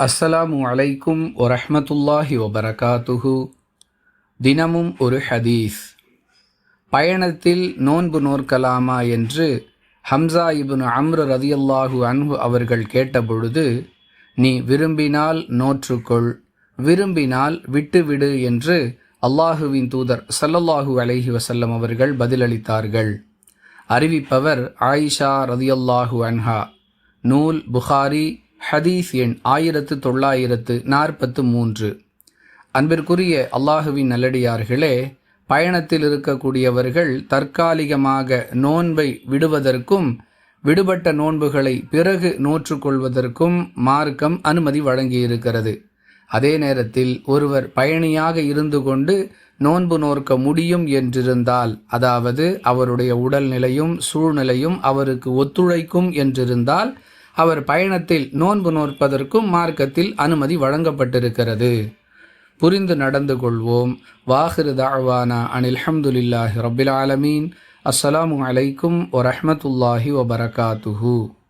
அஸ்ஸலாமு அலைக்கும் வரஹ்மத்துல்லாஹி வபரகாத்துஹு. தினமும் ஒரு ஹதீஸ். பயணத்தில் நோன்பு நோற்கலாமா என்று ஹம்சா இப்னு அம்ர் ரதியல்லாஹு அன்ஹு அவர்கள் கேட்டபொழுது, நீ விரும்பினால் நோற்றுக்கொள், விரும்பினால் விட்டுவிடு என்று அல்லாஹுவின் தூதர் ஸல்லல்லாஹு அலைஹி வஸல்லம் அவர்கள் பதிலளித்தார்கள். அறிவிப்பவர் ஆயிஷா ரதியல்லாஹு அன்ஹா. நூல் புகாரி, ஹதீஸ் எண் 1943. அன்பிற்குரிய அல்லாஹுவின் நல்லடியார்களே, பயணத்தில் இருக்கக்கூடியவர்கள் தற்காலிகமாக நோன்பை விடுவதற்கும் விடுபட்ட நோன்புகளை பிறகு நோற்றுக்கொள்வதற்கும் மார்க்கம் அனுமதி வழங்கியிருக்கிறது. அதே நேரத்தில் ஒருவர் பயணியாக இருந்து கொண்டு நோன்பு நோற்க முடியும் என்றிருந்தால், அதாவது அவருடைய உடல்நிலையும் சூழ்நிலையும் அவருக்கு ஒத்துழைக்கும் என்றிருந்தால், அவர் பயணத்தில் நோன்பு நோற்பதற்கும் மார்க்கத்தில் அனுமதி வழங்கப்பட்டிருக்கிறது. புரிந்து நடந்து கொள்வோம். வாஹிரு தஅவானா அனில் ஹம்துலில்லாஹி ரப்பில் ஆலமீன். அஸ்ஸலாமு அலைக்கும் வரஹ்மத்துல்லாஹி வபரகாத்துஹு.